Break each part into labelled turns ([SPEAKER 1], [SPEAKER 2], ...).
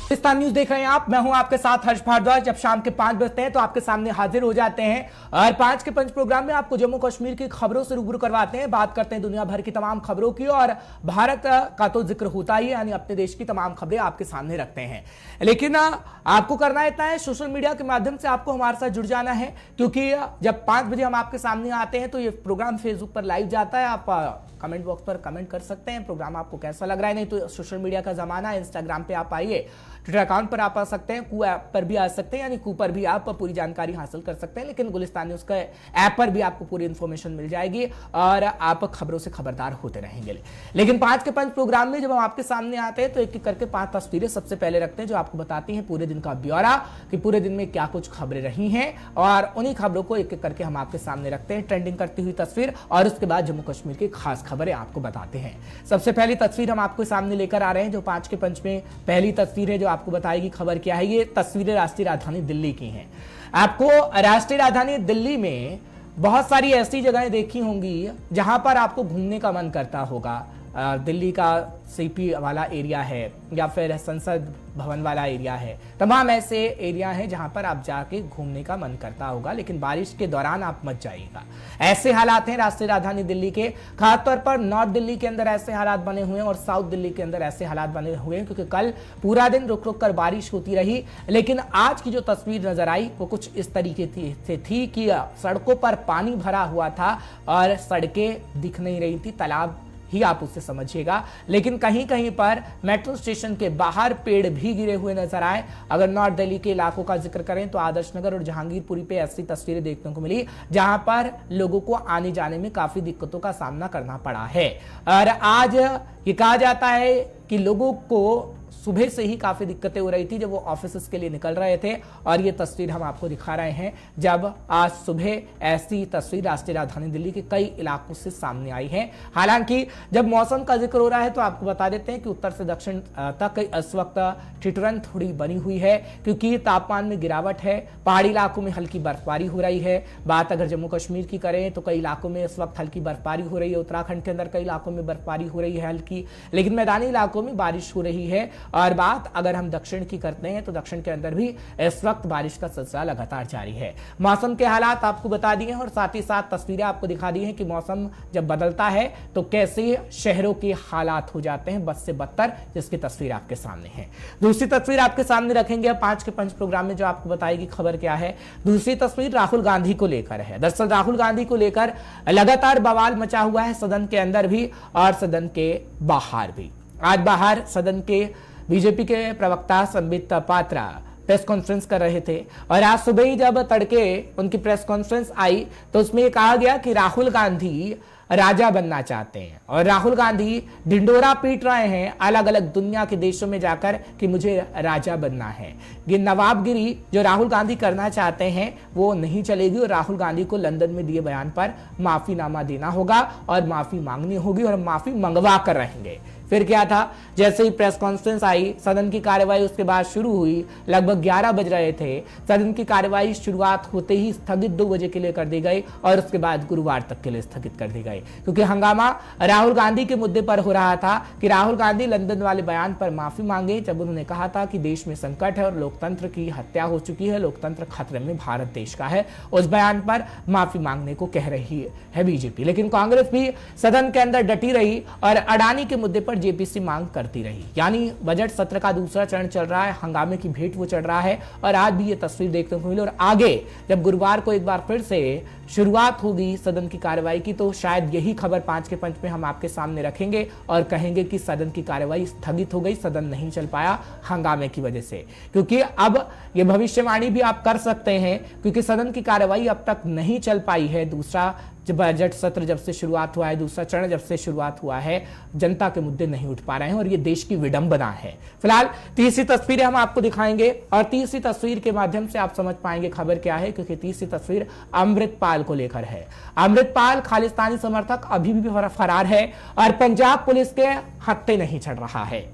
[SPEAKER 1] Pakistan news देख रहे हैं आप। मैं हूं आपके साथ हर्ष भारद्वाज। जब शाम के 5 बजते हैं तो आपके सामने हाजिर हो जाते हैं और 5 के पंच प्रोग्राम में आपको जम्मू कश्मीर की खबरों से रूबरू करवाते हैं। बात करते हैं दुनिया भर की तमाम खबरों की और भारत का तो जिक्र होता ही है, यानी अपने देश की तमाम खबरें आपके सामने रखते हैं। लेकिन आपको करना इतना है, सोशल मीडिया के माध्यम से आपको हमारे साथ जुड़ जाना है, क्योंकि जब 5 बजे हम आपके सामने आते हैं तो ये प्रोग्राम फेसबुक पर लाइव जाता है। आप कमेंट बॉक्स पर कमेंट कर सकते हैं प्रोग्राम आपको कैसा लग रहा है। नहीं तो सोशल मीडिया का जमाना है, इंस्टाग्राम पे आप आइए, ट्विटर अकाउंट पर आप आ सकते हैं, कू ऐप पर भी आ सकते हैं, यानी कू पर भी आप पूरी जानकारी हासिल कर सकते हैं। लेकिन गुलिस्तान न्यूज का ऐप पर भी आपको पूरी इंफॉर्मेशन मिल जाएगी और आप खबरों से खबरदार होते रहेंगे। लेकिन 5 के पंच प्रोग्राम में जब हम आपके सामने आते हैं तो एक एक करके 5 तस्वीरें सबसे पहले रखते हैं जो आपको बताती हैं पूरे दिन का ब्यौरा, कि पूरे दिन में क्या कुछ खबरें रही हैं, और उन्हीं खबरों को एक एक करके हम आपके सामने रखते हैं, ट्रेंडिंग करती हुई तस्वीर, और उसके बाद जम्मू कश्मीर की खास खबरें आपको बताते हैं। सबसे पहली तस्वीर हम आपके सामने लेकर आ रहे हैं जो 5 के पंच में पहली तस्वीर है जो आपको बताएगी खबर क्या है। ये तस्वीरें राष्ट्रीय राजधानी दिल्ली की हैं। आपको राष्ट्रीय राजधानी दिल्ली में बहुत सारी ऐसी जगहें देखी होंगी जहां पर आपको घूमने का मन करता होगा। दिल्ली का सीपी वाला एरिया है या फिर संसद भवन वाला एरिया है, तमाम ऐसे एरिया हैं जहां पर आप जाके घूमने का मन करता होगा, लेकिन बारिश के दौरान आप मत जाइएगा। ऐसे हालात हैं राष्ट्रीय राजधानी दिल्ली के, खासतौर पर नॉर्थ दिल्ली के अंदर ऐसे हालात बने हुए हैं और साउथ दिल्ली के अंदर ऐसे हालात बने हुए हैं, क्योंकि कल पूरा दिन रुक रुक कर बारिश होती रही। लेकिन आज की जो तस्वीर नजर आई वो कुछ इस तरीके से थी कि सड़कों पर पानी भरा हुआ था और सड़कें दिख नहीं रही थी, तालाब ही आप उससे समझिएगा। लेकिन कहीं कहीं पर मेट्रो स्टेशन के बाहर पेड़ भी गिरे हुए नजर आए। अगर नॉर्थ दिल्ली के इलाकों का जिक्र करें तो आदर्श नगर और जहांगीरपुरी पे ऐसी तस्वीरें देखने को मिली जहां पर लोगों को आने जाने में काफी दिक्कतों का सामना करना पड़ा है। और आज ये कहा जाता है कि लोगों को सुबह से ही काफी दिक्कतें हो रही थी जब वो ऑफिस के लिए निकल रहे थे, और ये तस्वीर हम आपको दिखा रहे हैं जब आज सुबह ऐसी तस्वीर राष्ट्रीय राजधानी दिल्ली के कई इलाकों से सामने आई है। हालांकि जब मौसम का जिक्र हो रहा है तो आपको बता देते हैं कि उत्तर से दक्षिण तक इस वक्त ठिठुरन थोड़ी बनी हुई है, क्योंकि तापमान में गिरावट है। पहाड़ी इलाकों में हल्की बर्फबारी हो रही है। बात अगर जम्मू कश्मीर की करें तो कई इलाकों में इस वक्त हल्की बर्फबारी हो रही है। उत्तराखंड के अंदर कई इलाकों में बर्फबारी हो रही है हल्की, लेकिन मैदानी इलाकों में बारिश हो रही है। और बात अगर हम दक्षिण की करते हैं तो दक्षिण के अंदर भी इस वक्त बारिश का सिलसिला लगातार जारी है। मौसम के हालात आपको बता दिए हैं और साथ ही साथ तस्वीरें आपको दिखा दी हैं कि मौसम जब बदलता है तो कैसे शहरों के हालात हो जाते हैं बद से बदतर, जिसकी तस्वीर आपके सामने है। दूसरी तस्वीर आपके सामने रखेंगे 5 के पंच प्रोग्राम में जो आपको बताएगी खबर क्या है। दूसरी तस्वीर राहुल गांधी को लेकर है। दरअसल राहुल गांधी को लेकर लगातार बवाल मचा हुआ है सदन के अंदर भी और सदन के बाहर भी। आज बाहर सदन के बीजेपी के प्रवक्ता संबित पात्रा प्रेस कॉन्फ्रेंस कर रहे थे, और आज सुबह ही जब तड़के उनकी प्रेस कॉन्फ्रेंस आई तो उसमें कहा गया कि राहुल गांधी राजा बनना चाहते हैं और राहुल गांधी ढिंडोरा पीट रहे हैं अलग अलग दुनिया के देशों में जाकर कि मुझे राजा बनना है। ये नवाबगिरी जो राहुल गांधी करना चाहते हैं वो नहीं चलेगी और राहुल गांधी को लंदन में दिए बयान पर माफीनामा देना होगा और माफी मांगनी होगी और माफी मंगवा कर रहेंगे। फिर क्या था, जैसे ही प्रेस कॉन्फ्रेंस आई, सदन की कार्यवाही उसके बाद शुरू हुई। लगभग 11 बज रहे थे। सदन की कार्यवाही शुरुआत होते ही स्थगित 2 बजे के लिए कर दी गई और उसके बाद गुरुवार तक के लिए स्थगित कर दी गई, क्योंकि हंगामा राहुल गांधी के मुद्दे पर हो रहा था कि राहुल गांधी लंदन वाले बयान पर माफी मांगे, जब उन्होंने कहा था कि देश में संकट है और लोकतंत्र की हत्या हो चुकी है, लोकतंत्र खतरे में भारत देश का है। उस बयान पर माफी मांगने को कह रही है बीजेपी, लेकिन कांग्रेस भी सदन के अंदर डटी रही और अडानी के मुद्दे पर जेपीसी मांग करती रही। यानी बजट सत्र का दूसरा चरण चल रहा है, हंगामे की भेंट वो चढ़ रहा है और आज भी ये तस्वीर देखने को मिली। और आगे जब गुरुवार को एक बार फिर से शुरुआत होगी सदन की कार्यवाही की तो शायद यही खबर 5 के पंच में हम आपके सामने रखेंगे और कहेंगे कि सदन की कार्यवाही स्थगित हो गई, सदन नहीं चल पाया हंगामे की वजह से। क्योंकि अब ये भविष्यवाणी भी आप कर सकते हैं, क्योंकि सदन की कार्यवाही अब तक नहीं चल पाई है। दूसरा जब बजट सत्र जब से शुरुआत हुआ है, दूसरा चरण जब से शुरुआत हुआ है, जनता के मुद्दे नहीं उठ पा रहे हैं और ये देश की विडंबना है। फिलहाल तीसरी तस्वीरें हम आपको दिखाएंगे और तीसरी तस्वीर के माध्यम से आप समझ पाएंगे खबर क्या है, क्योंकि तीसरी तस्वीर अमृतपाल को लेकर है। अमृतपाल खालिस्तानी समर्थक अभी भी फरार है और पंजाब पुलिस के हत्थे नहीं चढ़ रहा है।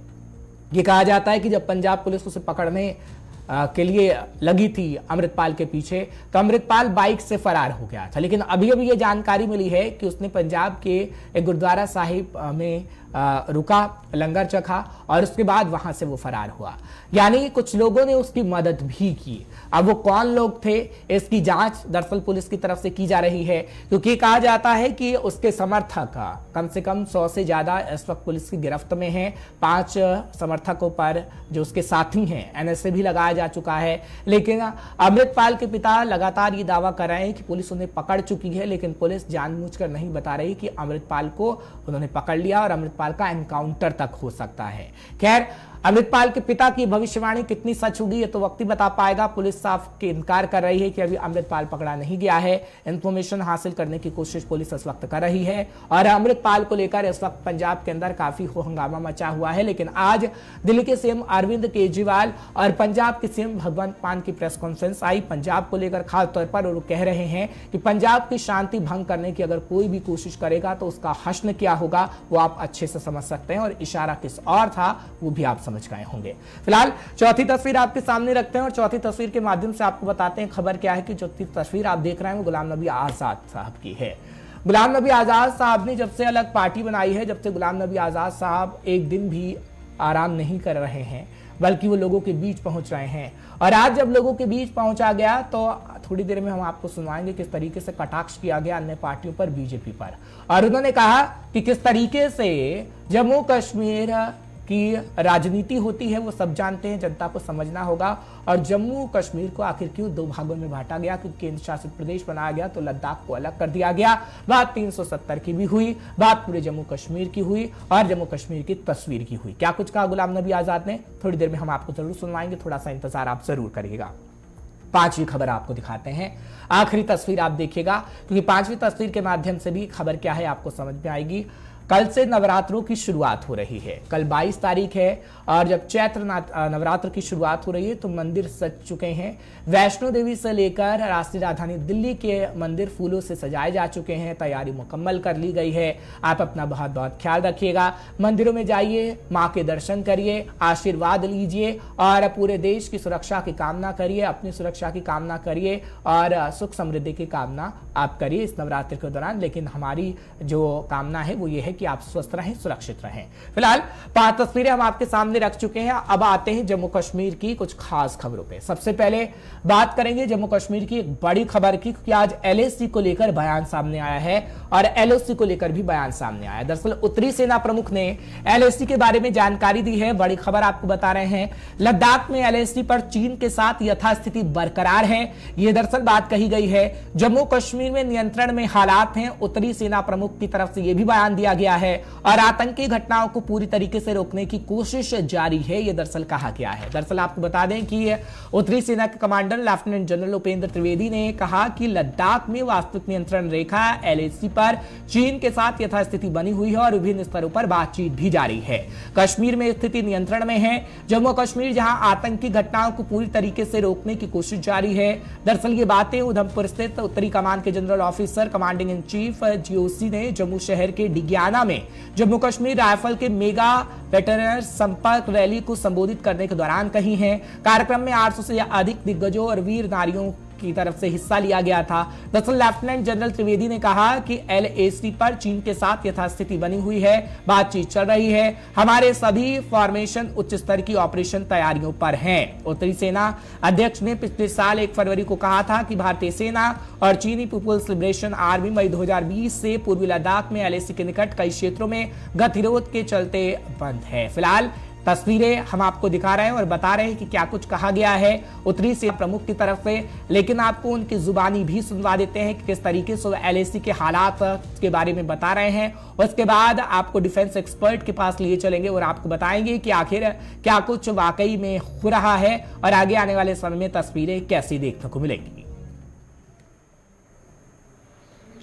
[SPEAKER 1] ये कहा जाता है कि जब पंजाब पुलिस उसे पकड़ने के लिए लगी थी अमृतपाल के पीछे तो अमृतपाल बाइक से फरार हो गया था, लेकिन अभी अभी ये जानकारी मिली है कि उसने पंजाब के एक गुरुद्वारा साहिब में रुका, लंगर चखा और उसके बाद वहां से वो फरार हुआ। यानी कुछ लोगों ने उसकी मदद भी की। अब वो कौन लोग थे, इसकी जांच दरअसल पुलिस की तरफ से की जा रही है, क्योंकि कहा जाता है कि उसके समर्थक कम से कम 100 से ज्यादा इस वक्त पुलिस की गिरफ्त में हैं। 5 समर्थकों पर जो उसके साथी हैं एनएसए भी लगाया जा चुका है। लेकिन अमृतपाल के पिता लगातार ये दावा कर रहे हैं कि पुलिस उन्हें पकड़ चुकी है, लेकिन पुलिस जानबूझकर नहीं बता रही कि अमृतपाल को उन्होंने पकड़ लिया और अमृतपाल का एनकाउंटर तक हो सकता है। खैर, अमृतपाल के पिता की भविष्यवाणी कितनी सच होगी ये तो वक्त ही बता पाएगा। पुलिस साफ के इनकार कर रही है कि अभी अमृतपाल पकड़ा नहीं गया है। इंफॉर्मेशन हासिल करने की कोशिश पुलिस इस वक्त कर रही है और अमृतपाल को लेकर इस वक्त पंजाब के अंदर काफी हंगामा मचा हुआ है। लेकिन आज दिल्ली के सीएम अरविंद केजरीवाल और पंजाब के सीएम भगवंत मान की प्रेस कॉन्फ्रेंस आई पंजाब को लेकर खास तौर पर, और वो कह रहे हैं कि पंजाब की शांति भंग करने की अगर कोई भी कोशिश करेगा तो उसका हश्र क्या होगा वो आप अच्छे से समझ सकते हैं, और इशारा किस और था वो भी आप समझ गए होंगे। फिलहाल चौथी तस्वीर आपके सामने रखते हैं और चौथी तस्वीर के माध्यम से आपको बताते हैं खबर क्या है। कि चौथी तस्वीर आप देख रहे हैं वो गुलाम नबी आजाद साहब की है। गुलाम नबी आजाद साहब ने जब से अलग पार्टी बनाई है, जब से गुलाम नबी आजाद साहब एक दिन भी आराम नहीं कर रहे हैं, बल्कि वो लोगों के बीच पहुंच रहे हैं। और आज जब लोगों के बीच पहुंचा गया तो थोड़ी देर में हम आपको सुनवाएंगे किस तरीके से कटाक्ष किया गया अन्य पार्टियों पर, बीजेपी पर। और उन्होंने कहा कि किस तरीके से जम्मू कश्मीर की राजनीति होती है वो सब जानते हैं, जनता को समझना होगा। और जम्मू कश्मीर को आखिर क्यों 2 भागों में बांटा गया, क्योंकि केंद्र शासित प्रदेश बनाया गया तो लद्दाख को अलग कर दिया गया। बात 370 की भी हुई, बात पूरे जम्मू कश्मीर की हुई और जम्मू कश्मीर की तस्वीर की हुई। क्या कुछ कहा गुलाम नबी आजाद ने, थोड़ी देर में हम आपको जरूर सुनवाएंगे, थोड़ा सा इंतजार आप जरूर करिएगा। 5वीं खबर आपको दिखाते हैं, आखिरी तस्वीर आप देखिएगा, क्योंकि 5वीं तस्वीर के माध्यम से भी खबर क्या है आपको समझ में आएगी। कल से नवरात्रों की शुरुआत हो रही है। कल 22 तारीख है और जब चैत्र नवरात्र की शुरुआत हो रही है तो मंदिर सज चुके हैं। वैष्णो देवी से लेकर राष्ट्रीय राजधानी दिल्ली के मंदिर फूलों से सजाए जा चुके हैं। तैयारी मुकम्मल कर ली गई है। आप अपना बहुत बहुत ख्याल रखिएगा। मंदिरों में जाइए, माँ के दर्शन करिए, आशीर्वाद लीजिए और पूरे देश की सुरक्षा की कामना करिए, अपनी सुरक्षा की कामना करिए और सुख समृद्धि की कामना आप करिए इस नवरात्र के दौरान। लेकिन हमारी जो कामना है वो ये है कि आप स्वस्थ रहें, सुरक्षित रहें। फिलहाल 5 तस्वीरें हम आपके सामने रख चुके हैं। अब आते हैं जम्मू कश्मीर की कुछ खास खबरों पे। सबसे पहले बात करेंगे जम्मू कश्मीर की एक बड़ी खबर की, क्योंकि आज एलएसी को लेकर बयान सामने आया है और एलओसी को लेकर भी बयान सामने आया है। दरअसल उत्तरी सेना प्रमुख ने एलएसी के बारे में जानकारी दी है। बड़ी खबर आपको बता रहे हैं, लद्दाख में एलएसी पर चीन के साथ यथास्थिति बरकरार है। यह दरअसल बात कही गई है। जम्मू कश्मीर में नियंत्रण में हालात हैं। उत्तरी सेना प्रमुख की तरफ से यह भी बयान दिया गया है और आतंकी घटनाओं को पूरी तरीके से रोकने की कोशिश जारी है, यह दरअसल कहा गया है। दरअसल आपको बता दें कि उत्तरी सेना के commander lieutenant general Upendra Trivedi ने कहा कि लद्दाख में वास्तविक नियंत्रण रेखा एलएसी पर चीन के साथ यथास्थिति बनी हुई है और विभिन्न स्तरों पर बातचीत भी जारी है। कश्मीर में स्थिति नियंत्रण में है। जम्मू कश्मीर जहां आतंकी घटनाओं को पूरी तरीके से रोकने की कोशिश जारी है। दरअसल ये बातें उधमपुर स्थित उत्तरी कमान के general officer commanding in chief GOC ने जम्मू शहर के डिग्याना में जम्मू कश्मीर राइफल के मेगा वेटरनर संपर्क रैली को संबोधित करने के दौरान कही हैं। कार्यक्रम में 800 से अधिक दिग्गजों और वीर नारियों की तरफ से हिस्सा लिया गया था। दरअसल लेफ्टिनेंट जनरल त्रिवेदी ने कहा कि एलएसी पर चीन के साथ यथास्थिति बनी हुई है, बातचीत चल रही है। हमारे सभी फॉर्मेशन उच्च स्तर की ऑपरेशन तैयारियों पर हैं। उत्तरी सेना अध्यक्ष ने पिछले साल 1 फरवरी को कहा था कि भारतीय सेना और चीनी पीपुल्स लिबरेशन आर्मी मई 2020 से पूर्वी लद्दाख में एलएसी के निकट कई क्षेत्रों में गतिरोध के चलते बंद है। फिलहाल तस्वीरें हम आपको दिखा रहे हैं और बता रहे हैं कि क्या कुछ कहा गया है उत्तरी सेना प्रमुख की तरफ से, लेकिन आपको उनकी जुबानी भी सुनवा देते हैं कि किस तरीके से एलएसी के हालात के बारे में बता रहे हैं। उसके बाद आपको डिफेंस एक्सपर्ट के पास लिए चलेंगे और आपको बताएंगे कि आखिर क्या कुछ वाकई में हो रहा है और आगे आने वाले समय में तस्वीरें कैसी देखने को मिलेंगी।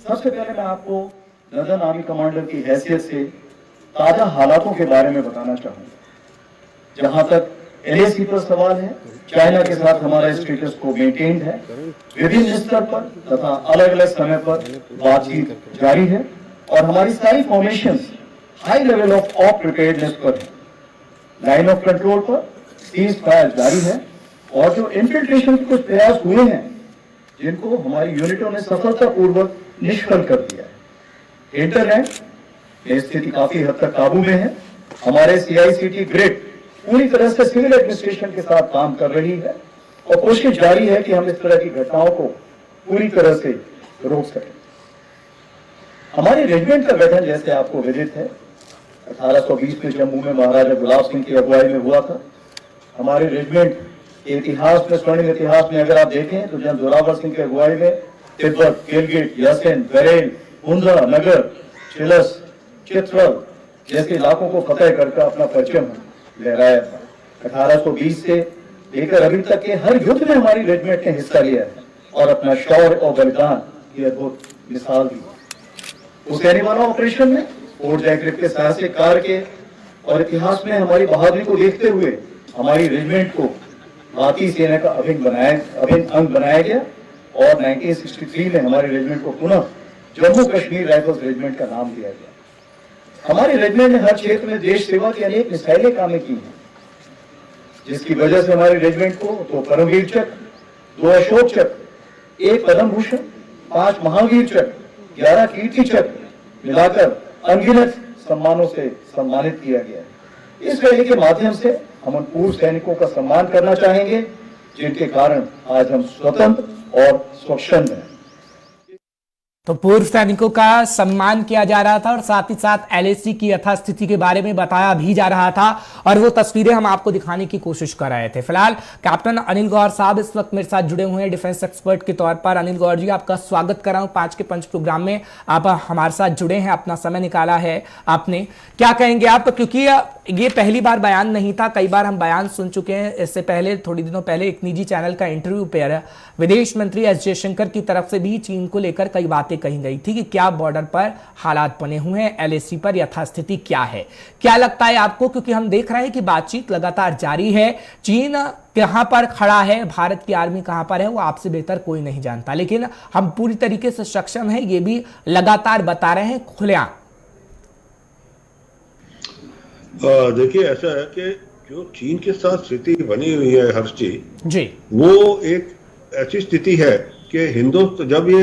[SPEAKER 2] सबसे पहले मैं आपको लंदन आर्मी कमांडर की हैसियत से ताजा हालातों के बारे में बताना चाहूंगा। जहां तक एलएसी पर सवाल है, चाइना के साथ हमारा स्टेटस को मेंटेन्ड है। विभिन्न स्तर पर तथा अलग अलग समय पर बातचीत जारी है और हमारी सारी formations high level of preparedness पर है। लाइन ऑफ कंट्रोल पर सीज फायर जारी है और जो इन्फिल्ट्रेशन के कुछ प्रयास हुए हैं जिनको हमारी यूनिटों ने सफलतापूर्वक निष्फल कर दिया है। इंटरनेट की स्थिति काफी हद तक काबू में है हमारे CICT ग्रिड पूरी तरह से सिविल एडमिनिस्ट्रेशन के साथ काम कर रही है और कोशिश जारी है कि हम इस तरह की घटनाओं को पूरी तरह से रोक सकें। हमारे रेजिमेंट का गठन जैसे आपको विदित है 1820 में जम्मू में महाराजा गुलाब सिंह की अगुवाई में हुआ था। हमारे रेजिमेंट के इतिहास में, स्वर्णिम इतिहास में अगर आप देखें तो जन जोरावर सिंह की अगुवाई में तिब्बत, गिलगिट, यासिन, बरेल, मुंद्रा, नगर, चिलस, चित्रल जैसे इलाकों को फतेह करके अपना परचम लहराया था। 1820 से लेकर अभी तक के हर युद्ध में हमारी रेजिमेंट ने हिस्सा लिया है और अपना शौर्य और बलिदान की अद्भुत मिसाल दी। उस एनिवाला ऑपरेशन में फोर्ट जयकृत के साहसिक कार्य के और इतिहास में हमारी बहादुरी को देखते हुए हमारी रेजिमेंट को भारतीय सेना का अभिन्न अंग बनाया गया और 1963 में हमारे रेजिमेंट को पुनः जम्मू कश्मीर राइफल्स रेजिमेंट का नाम दिया गया। हमारे रेजिमेंट ने हर क्षेत्र में देश सेवा की अनेक मिसाइलें कामें की हैं, जिसकी वजह से हमारे रेजिमेंट को 2 परमवीर चक्र, 2 अशोक चक्र, 1 पद्म भूषण, 5 महावीर चक्र, 11 कीर्ति चक्र मिलाकर अनगिनत सम्मानों से सम्मानित किया गया है। इस रैली के माध्यम से हम उन पूर्व सैनिकों का सम्मान करना चाहेंगे जिनके कारण आज हम स्वतंत्र और स्वच्छंद हैं।
[SPEAKER 1] तो पूर्व सैनिकों का सम्मान किया जा रहा था और साथ ही साथ LAC की यथास्थिति के बारे में बताया भी जा रहा था और वो तस्वीरें हम आपको दिखाने की कोशिश कर रहे थे। फिलहाल कैप्टन अनिल गौर साहब इस वक्त मेरे साथ जुड़े हुए हैं डिफेंस एक्सपर्ट के तौर पर। अनिल गौर जी, आपका स्वागत कर रहा हूं 5 के 5 प्रोग्राम में। आप हमारे साथ जुड़े हैं, अपना समय निकाला है आपने। क्या कहेंगे आप, क्योंकि ये पहली बार बयान नहीं था, कई बार हम बयान सुन चुके हैं। इससे पहले थोड़ी दिनों पहले एक निजी चैनल का इंटरव्यू पर विदेश मंत्री S जयशंकर की तरफ से भी चीन को लेकर कई बातें कही गई थी कि क्या बॉर्डर पर हालात बने हुए हैं, LAC पर यथास्थिति क्या है। क्या लगता है आपको, क्योंकि हम देख रहे हैं कि बातचीत लगातार जारी है, चीन कहां पर खड़ा है, भारत की आर्मी कहां पर है, वो आपसे बेहतर कोई नहीं जानता, लेकिन हम पूरी तरीके से सक्षम है, ये भी लगातार बता रहे हैं खुलेआम।
[SPEAKER 3] देखिए, ऐसा है कि जो चीन के साथ स्थिति बनी हुई है हर्ष जी, वो एक ऐसी स्थिति है कि हिंदुस्तान जब ये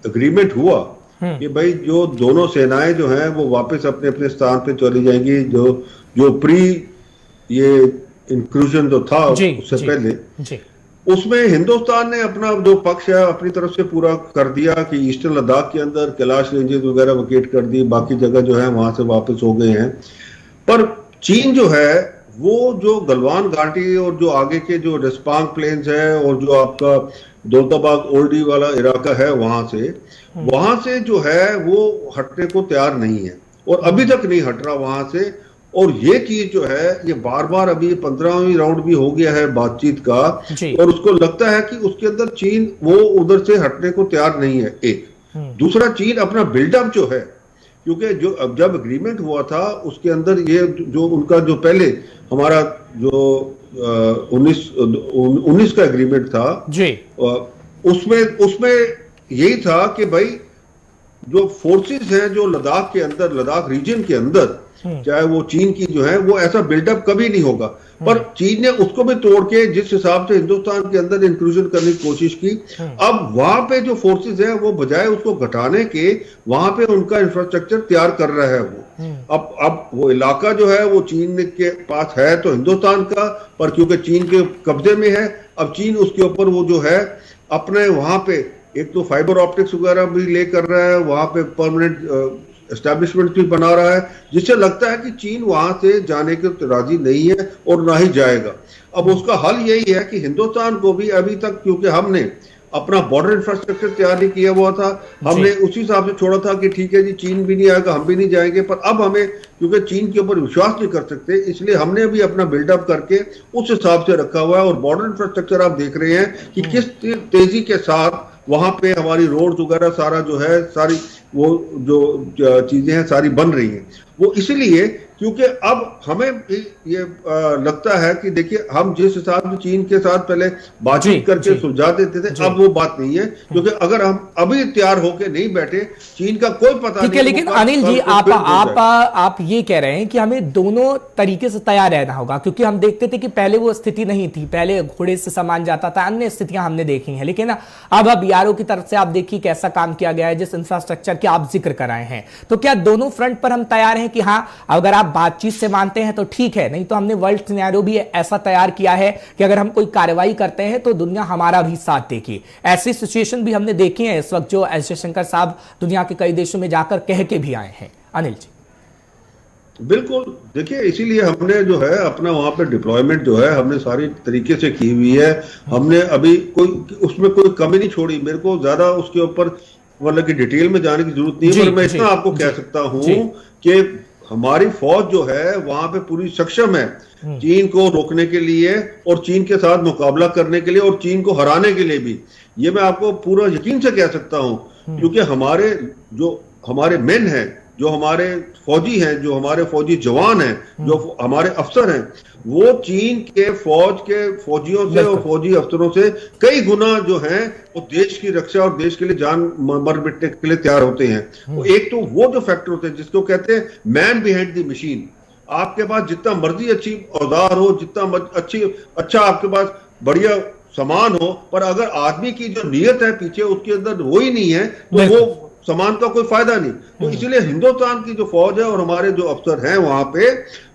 [SPEAKER 3] एग्रीमेंट हुआ कि भाई जो दोनों सेनाएं जो हैं वो वापस अपने अपने स्थान पे चली जाएंगी, जो प्री ये इंक्लूजन जो था उससे पहले, उसमें हिंदुस्तान ने अपना जो पक्ष है अपनी तरफ से पूरा कर दिया कि ईस्टर्न लद्दाख के अंदर कैलाश रेंजेस वगैरह वकेट कर दी, बाकी जगह जो है वहां से वापस हो गए हैं। पर चीन जो है वो जो गलवान घाटी और जो आगे के जो रेस्पांग प्लेन्स है और जो आपका दौलताबाग ओल्डी वाला इलाका है वहां से जो है वो हटने को तैयार नहीं है और अभी तक नहीं हट रहा वहां से। और ये चीज जो है ये बार बार अभी 15वीं राउंड भी हो गया है बातचीत का और उसको लगता है कि उसके अंदर चीन वो उधर से हटने को तैयार नहीं है। एक दूसरा, चीन अपना बिल्डअप जो है, क्योंकि जो जब एग्रीमेंट हुआ था उसके अंदर ये जो उनका जो पहले हमारा जो 19 का एग्रीमेंट था जी, उसमें यही था कि भाई जो फोर्सेस हैं जो लद्दाख के अंदर, लद्दाख रीजन के अंदर, चाहे वो चीन की जो है वो ऐसा बिल्डअप कभी नहीं होगा। पर चीन ने उसको भी तोड़ के जिस हिसाब से हिंदुस्तान के अंदर इंक्लूजन करने की कोशिश की, अब वहां पे जो फोर्सेस है वो बजाय उसको घटाने के वहां पे उनका इंफ्रास्ट्रक्चर तैयार कर रहा है वो। अब वो इलाका जो है वो चीन के पास है तो हिंदुस्तान का, पर क्योंकि चीन के कब्जे में है, अब चीन उसके ऊपर वो जो है अपने वहां पे एक तो फाइबर ऑप्टिक्स वगैरह भी ले कर रहा है, वहां पे परमानेंट एस्टैब्लिशमेंट भी बना रहा है, जिससे लगता है कि चीन वहां से जाने के राजी नहीं है और ना ही जाएगा। अब उसका हल यही है कि हिंदुस्तान को भी अभी तक, क्योंकि हमने अपना बॉर्डर इंफ्रास्ट्रक्चर तैयार नहीं किया हुआ था, हमने उसी हिसाब से छोड़ा था कि ठीक है जी चीन भी नहीं आएगा, हम भी नहीं जाएंगे। पर अब हमें क्योंकि चीन के ऊपर विश्वास नहीं कर सकते, इसलिए हमने भी अपना बिल्डअप करके उस हिसाब से रखा हुआ है। और बॉर्डर इंफ्रास्ट्रक्चर आप देख रहे हैं कि किस तेजी के साथ वहां पे हमारी रोड्स वगैरह सारा जो है, सारी वो जो चीजें हैं सारी बन रही हैं। वो इसलिए क्योंकि अब हमें ये लगता है कि देखिए हम जिस हिसाब से चीन के साथ पहले बातचीत करके सुलझा देते थे, अब वो बात नहीं है, क्योंकि अगर हम अभी तैयार होके नहीं बैठे, चीन का कोई पता नहीं।
[SPEAKER 1] लेकिन अनिल जी आप ये कह रहे हैं कि हमें दोनों तरीके से तैयार रहना होगा, क्योंकि हम देखते थे कि पहले वो स्थिति नहीं थी, पहले घोड़े से सामान जाता था, अन्य स्थितियां हमने देखी हैं। लेकिन अब BRO की तरफ से आप देखिए कैसा काम किया गया है, जिस इंफ्रास्ट्रक्चर के आप जिक्र कराए हैं, तो क्या दोनों फ्रंट पर हम तैयार हैं हैं कि हाँ, अगर आप बातचीत से मानते हैं तो ठीक है, नहीं तो हमने वर्ल्ड सिनेरियो भी ऐसा तैयार किया है कि अगर हम कोई कार्रवाई करते हैं तो दुनिया हमारा भी साथ देगी। ऐसी सिचुएशन भी हमने देखी है इस वक्त, जो एस जयशंकर साहब दुनिया के कई देशों में जाकर कह के भी आए हैं। अनिल जी।
[SPEAKER 3] बिल्कुल, देखिए इसीलिए हमने जो है अपना वहां पे डिप्लॉयमेंट जो है हमने सारी तरीके से की हुई है। हमने अभी कोई उसमें कोई कमी नहीं छोड़ी। मेरे को ज्यादा उसके ऊपर मतलब कि डिटेल में जाने की जरूरत नहीं है, पर मैं इतना आपको कह सकता हूं कि हमारी फौज जो है वहां पे पूरी सक्षम है चीन को रोकने के लिए और चीन के साथ मुकाबला करने के लिए और चीन को हराने के लिए भी। ये मैं आपको पूरा यकीन से कह सकता हूं, क्योंकि हमारे मेन हैं, जो हमारे फौजी हैं, जो हमारे फौजी जवान हैं, जो हमारे अफसर हैं, वो चीन के फौज के फौजियों से और फौजी अफसरों से कई गुना जो हैं वो देश की रक्षा और देश के लिए जान मर मिटने के लिए तैयार होते हैं। तो एक तो वो जो फैक्टर होते हैं जिसको कहते हैं मैन बिहाइंड द मशीन। आपके पास जितना मर्जी अच्छी औजार हो, जितना अच्छा आपके पास बढ़िया सामान हो, पर अगर आदमी की जो नीयत है पीछे उसके अंदर वो ही नहीं है तो वो सामान का कोई फायदा नहीं। तो इसीलिए हिंदुस्तान की जो फौज है और हमारे जो अफसर हैं वहां पे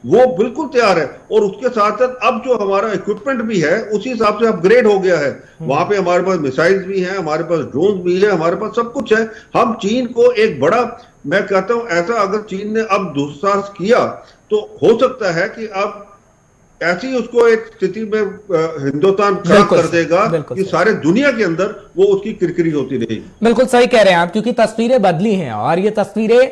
[SPEAKER 3] वो बिल्कुल तैयार है। और उसके साथ साथ अब जो हमारा इक्विपमेंट भी है उसी हिसाब से अपग्रेड हो गया है। वहां पे हमारे पास मिसाइल्स भी हैं, हमारे पास ड्रोन भी है, हमारे पास सब कुछ है। हम चीन को एक बड़ा, मैं कहता हूं ऐसा, अगर चीन ने अब दुस्साहस किया तो हो सकता है कि अब ऐसी उसको एक स्थिति में हिंदुस्तान खड़ा कर देगा कि सारे दुनिया के अंदर वो उसकी किरकिरी होती रहेगी।
[SPEAKER 1] बिल्कुल सही कह रहे हैं आप, क्योंकि तस्वीरें बदली हैं और ये तस्वीरें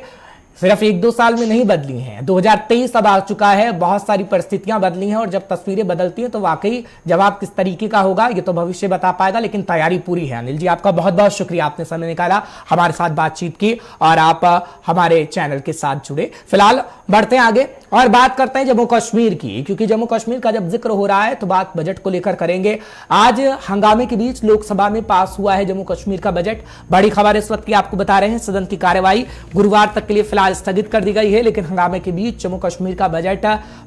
[SPEAKER 1] सिर्फ 1-2 साल में नहीं बदली हैं। 2023 अब आ चुका है, बहुत सारी परिस्थितियां बदली हैं और जब तस्वीरें बदलती हैं तो वाकई जवाब किस तरीके का होगा ये तो भविष्य बता पाएगा, लेकिन तैयारी पूरी है। अनिल जी, आपका बहुत बहुत शुक्रिया, आपने समय निकाला, हमारे साथ बातचीत की और आप हमारे चैनल के साथ जुड़े। फिलहाल बढ़ते हैं आगे और बात करते हैं जम्मू कश्मीर की, क्योंकि जम्मू कश्मीर का जब जिक्र हो रहा है तो बात बजट को लेकर करेंगे। आज हंगामे के बीच लोकसभा में पास हुआ है जम्मू कश्मीर का बजट। बड़ी खबर इस वक्त की आपको बता रहे हैं, सदन की कार्यवाही गुरुवार तक के लिए फिलहाल स्थगित कर दी गई है, लेकिन हंगामे के बीच जम्मू कश्मीर का बजट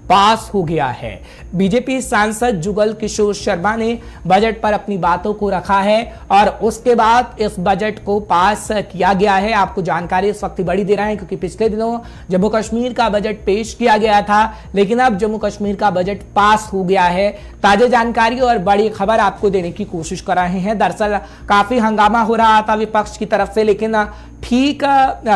[SPEAKER 1] पास हो गया है। बीजेपी सांसद जुगल किशोर शर्मा ने बजट पर अपनी बातों को रखा है और उसके बाद इस बजट को पास किया गया है। आपको जानकारी इस वक्त बड़ी दे रहे हैं, क्योंकि पिछले दिनों जम्मू कश्मीर का बजट पेश किया गया था, लेकिन अब जम्मू कश्मीर का बजट पास हो गया है। ताजा जानकारी और बड़ी खबर आपको देने की कोशिश कर रहे हैं। दरअसल काफी हंगामा हो रहा था विपक्ष की तरफ से, लेकिन ठीक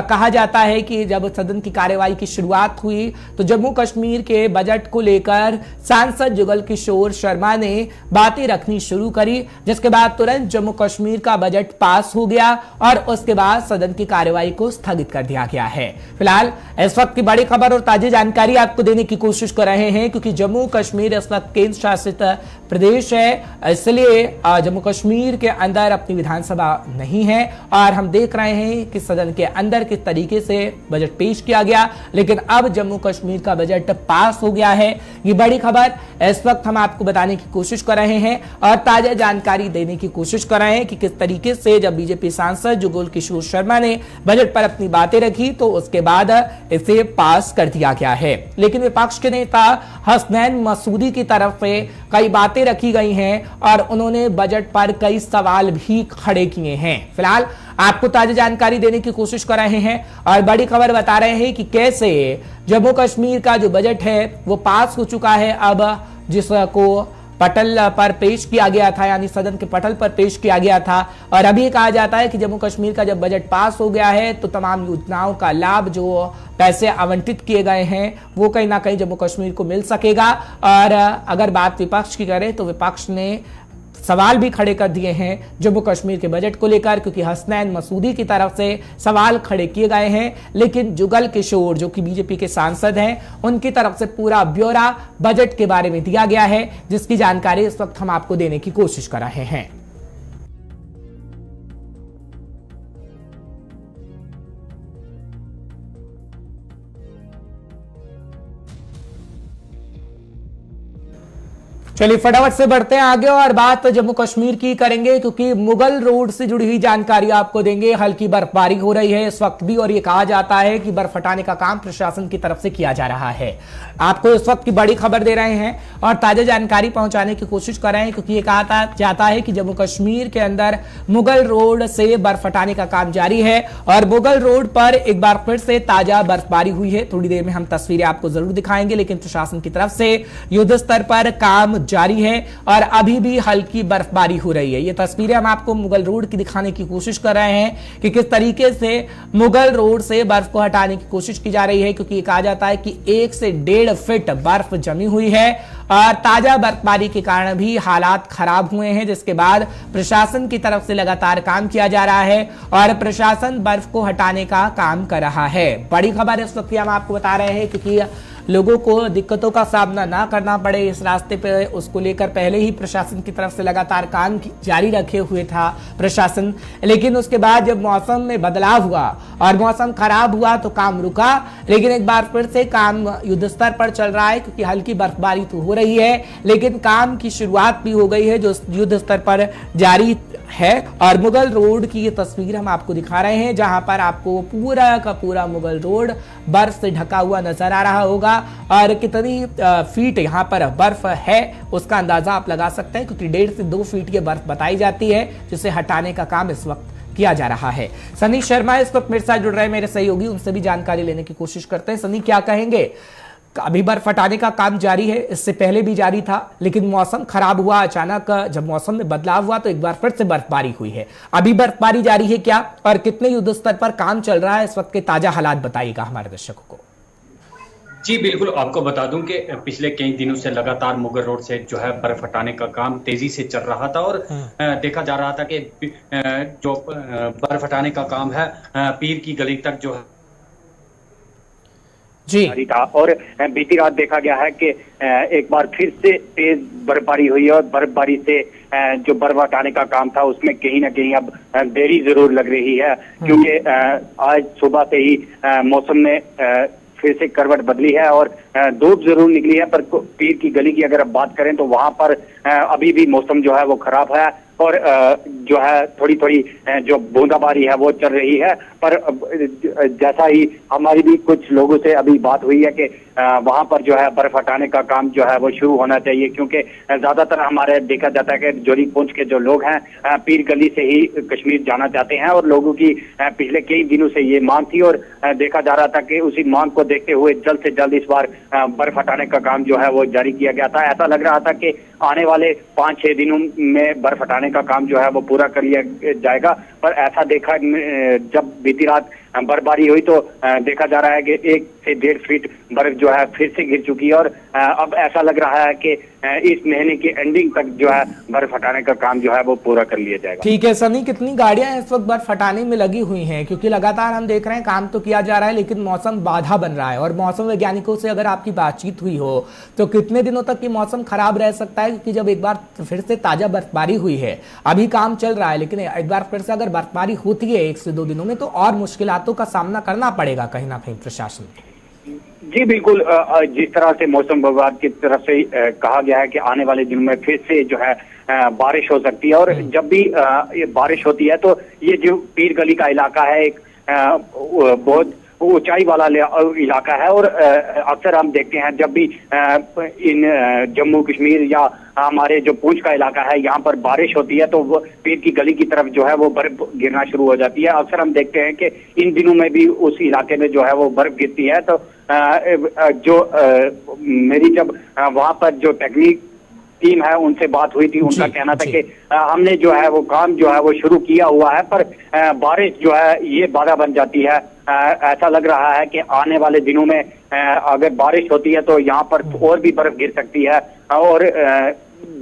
[SPEAKER 1] कहा जाता है कि जब सदन की कार्यवाही की शुरुआत हुई तो जम्मू कश्मीर के बजट को लेकर सांसद जुगल किशोर शर्मा ने बातें रखनी शुरू करी, जिसके बाद तुरंत जम्मू कश्मीर का बजट पास हो गया और उसके बाद सदन की कार्यवाही को स्थगित कर दिया गया है। फिलहाल इस वक्त की बड़ी खबर और ताजी जानकारी आपको देने की कोशिश कर रहे हैं, क्योंकि जम्मू कश्मीर इस वक्त केंद्र शासित प्रदेश है, इसलिए जम्मू कश्मीर के अंदर अपनी विधानसभा नहीं है और हम देख रहे हैं कि सदन के अंदर किस तरीके से बजट पेश किया गया, लेकिन अब जम्मू कश्मीर का बजट पास हो गया है। ये बड़ी खबर इस वक्त हम आपको बताने की कोशिश कर रहे हैं और ताजा जानकारी देने की कोशिश कर रहे हैं कि किस तरीके से जब बीजेपी सांसद जुगल किशोर शर्मा ने बजट पर अपनी बातें रखी तो उसके बाद इसे पास कर दिया गया है। लेकिन विपक्ष के नेता हसनैन मसूदी की तरफ से कई बातें रखी गई हैं और उन्होंने बजट पर कई सवाल भी खड़े किए हैं। फिलहाल आपको ताजा जानकारी देने की कोशिश कर रहे हैं और बड़ी खबर बता रहे हैं कि कैसे जम्मू कश्मीर का जो बजट है वो पास हो चुका है, अब जिसको पटल पर पेश किया गया था, यानी सदन के पटल पर पेश किया गया था। और अभी कहा जाता है कि जम्मू कश्मीर का जब बजट पास हो गया है तो तमाम योजनाओं का लाभ, जो पैसे आवंटित किए गए हैं, वो कहीं ना कहीं जम्मू कश्मीर को मिल सकेगा। और अगर बात विपक्ष की करें तो विपक्ष ने सवाल भी खड़े कर दिए हैं जम्मू कश्मीर के बजट को लेकर, क्योंकि हसनैन मसूदी की तरफ से सवाल खड़े किए गए हैं, लेकिन जुगल किशोर जो कि बीजेपी के सांसद हैं, उनकी तरफ से पूरा ब्यौरा बजट के बारे में दिया गया है, जिसकी जानकारी इस वक्त हम आपको देने की कोशिश कर रहे हैं। चलिए फटाफट से बढ़ते हैं आगे और बात जम्मू कश्मीर की करेंगे, क्योंकि मुगल रोड से जुड़ी हुई जानकारी आपको देंगे। हल्की बर्फबारी हो रही है इस वक्त भी और ये कहा जाता है कि बर्फ हटाने का काम प्रशासन की तरफ से किया जा रहा है। आपको इस वक्त की बड़ी खबर दे रहे हैं और ताजा जानकारी पहुंचाने की कोशिश कर रहे हैं, क्योंकि ये कहा जाता है कि जम्मू कश्मीर के अंदर मुगल रोड से बर्फ हटाने का काम जारी है और मुगल रोड पर एक बार फिर से ताजा बर्फबारी हुई है। थोड़ी देर में हम तस्वीरें आपको जरूर दिखाएंगे, लेकिन प्रशासन की तरफ से युद्ध स्तर पर काम जारी है और अभी भी हल्की बर्फबारी हो रही है। ये तस्वीरें हम आपको मुगल रोड की दिखाने की कोशिश कर रहे हैं कि किस तरीके से मुगल रोड से बर्फ को हटाने की कोशिश की जा रही है, क्योंकि कहा जाता है कि 1 से 1.5 फीट बर्फ जमी हुई है और ताजा बर्फबारी के कारण भी हालात खराब हुए हैं, जिसके बाद प्रशासन की तरफ से लगातार काम किया जा रहा है और प्रशासन बर्फ को हटाने का काम कर रहा है। बड़ी खबर इस वक्त हम आपको बता रहे हैं, क्योंकि लोगों को दिक्कतों का सामना ना करना पड़े इस रास्ते पे, उसको लेकर पहले ही प्रशासन की तरफ से लगातार काम जारी रखे हुए था प्रशासन। लेकिन उसके बाद जब मौसम में बदलाव हुआ और मौसम खराब हुआ तो काम रुका, लेकिन एक बार फिर से काम युद्ध स्तर पर चल रहा है, क्योंकि हल्की बर्फबारी तो हो रही है लेकिन काम की शुरुआत भी हो गई है जो युद्ध स्तर पर जारी है। और मुगल रोड की ये तस्वीर हम आपको दिखा रहे हैं, जहां पर आपको पूरा का पूरा मुगल रोड बर्फ से ढका हुआ नजर आ रहा होगा और कितनी फीट यहां पर बर्फ है उसका अंदाजा आप लगा सकते हैं, क्योंकि 1.5 से 2 फीट की बर्फ बताई जाती है, जिसे हटाने का काम इस वक्त किया जा रहा है। सनी शर्मा इस वक्त मेरे साथ जुड़ रहे हैं, मेरे सहयोगी, उनसे भी जानकारी लेने की कोशिश करते हैं। सनी, क्या कहेंगे? अभी बर्फ हटाने का काम जारी है, इससे पहले भी जारी था, लेकिन मौसम खराब हुआ अचानक। जब मौसम में बदलाव हुआ तो एक बार फिर से बर्फबारी हुई है। अभी बर्फबारी जारी है क्या और कितने युद्ध स्तर पर काम चल रहा है इस वक्त के ताजा हालात बताइएगा हमारे दर्शकों को।
[SPEAKER 4] जी बिल्कुल, आपको बता दूं कि पिछले कई दिनों से लगातार मुगल रोड से जो है बर्फ हटाने का काम तेजी से चल रहा था और देखा जा रहा था कि जो बर्फ हटाने का काम है पीर की गली तक जो है
[SPEAKER 5] जी था। और बीती रात देखा गया है कि एक बार फिर से तेज बर्फबारी हुई और बर्फबारी से जो बर्फ हटाने का काम था उसमें कहीं ना कहीं अब देरी जरूर लग रही है, क्योंकि आज सुबह से ही मौसम में फिर से करवट बदली है और धूप जरूर निकली है, पर पीर की गली की अगर आप बात करें तो वहां पर अभी भी मौसम जो है वो खराब है और जो है थोड़ी थोड़ी जो बूंदाबांदी है वो चल रही है। पर जैसा ही हमारी भी कुछ लोगों से अभी बात हुई है कि वहां पर जो है बर्फ हटाने का काम जो है वो शुरू होना चाहिए, क्योंकि ज्यादातर हमारे देखा जाता है कि जोरी पुंछ के जो लोग हैं पीर गली से ही कश्मीर जाना चाहते हैं और लोगों की पिछले कई दिनों से ये मांग थी और देखा जा रहा था कि उसी मांग को देखते हुए जल्द से जल्द इस बार बर्फ हटाने का काम जो है वो जारी किया गया था। ऐसा लग रहा था कि आने वाले 5-6 दिनों में बर्फ हटाने का काम जो है वो पूरा कर लिया जाएगा, पर ऐसा देखा जब बीती रात बर्फबारी हुई तो देखा जा रहा है कि 1 से 1.5 फीट बर्फ जो है फिर से गिर चुकी है और अब ऐसा लग रहा है कि इस महीने की एंडिंग तक जो है बर्फ हटाने का काम जो है वो पूरा कर लिया जाएगा।
[SPEAKER 1] ठीक है सनी, कितनी गाड़ियां इस वक्त बर्फ हटाने में लगी हुई हैं? क्योंकि लगातार हम देख रहे हैं काम तो किया जा रहा है लेकिन मौसम बाधा बन रहा है और मौसम वैज्ञानिकों से अगर आपकी बातचीत हुई हो तो कितने दिनों तक ये मौसम खराब रह सकता है? क्योंकि जब एक बार फिर से ताजा बर्फबारी हुई है, अभी काम चल रहा है, लेकिन एक बार फिर से अगर बर्फबारी होती है 1 से 2 दिनों में तो और मुश्किलातों का सामना करना पड़ेगा कहीं ना कहीं प्रशासन को।
[SPEAKER 5] जी बिल्कुल, जिस तरह से मौसम विभाग की तरफ से कहा गया है कि आने वाले दिनों में फिर से जो है बारिश हो सकती है और जब भी ये बारिश होती है तो ये जो पीर गली का इलाका है एक बहुत ऊंचाई वाला इलाका है और अक्सर हम देखते हैं जब भी इन जम्मू कश्मीर या हमारे जो पूंछ का इलाका है यहाँ पर बारिश होती है तो वो पीर की गली की तरफ जो है वो बर्फ गिरना शुरू हो जाती है। अक्सर हम देखते हैं कि इन दिनों में भी उस इलाके में जो है वो बर्फ गिरती है। तो मेरी जब वहां पर जो टेक्निक टीम है उनसे बात हुई थी, उनका कहना था कि हमने जो है वो काम जो है वो शुरू किया हुआ है पर बारिश जो है ये बाधा बन जाती है। ऐसा लग रहा है कि आने वाले दिनों में अगर बारिश होती है तो यहाँ पर और भी बर्फ गिर सकती है और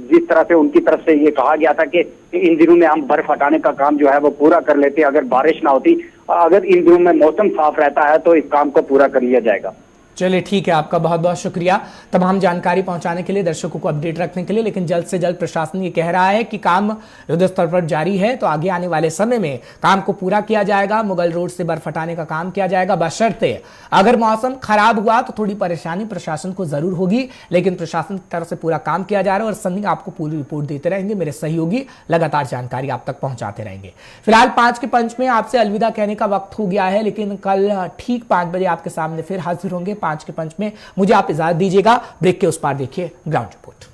[SPEAKER 5] जिस तरह से उनकी तरफ से ये कहा गया था कि इन दिनों में हम बर्फ हटाने का काम जो है वो पूरा कर लेते अगर बारिश ना होती। अगर इन दिनों में मौसम साफ रहता है तो इस काम को पूरा कर लिया जाएगा।
[SPEAKER 1] चलिए ठीक है, आपका बहुत बहुत शुक्रिया तमाम जानकारी पहुंचाने के लिए, दर्शकों को अपडेट रखने के लिए। लेकिन जल्द से जल्द प्रशासन ये कह रहा है कि काम युद्ध स्तर पर जारी है, तो आगे आने वाले समय में काम को पूरा किया जाएगा। मुगल रोड से बर्फ हटाने का काम किया जाएगा, बशर्ते अगर मौसम खराब हुआ तो थोड़ी परेशानी प्रशासन को जरूर होगी, लेकिन प्रशासन की तरफ से पूरा काम किया जा रहा है और सन्नी आपको पूरी रिपोर्ट देते रहेंगे। मेरे सहयोगी लगातार जानकारी आप तक पहुंचाते रहेंगे। फिलहाल 5 के पंच में आपसे अलविदा कहने का वक्त हो गया है, लेकिन कल ठीक 5 बजे आपके सामने फिर हाजिर होंगे 5 के पंच में। मुझे आप इजाजत दीजिएगा। ब्रेक के उस पार देखिए ग्राउंड रिपोर्ट।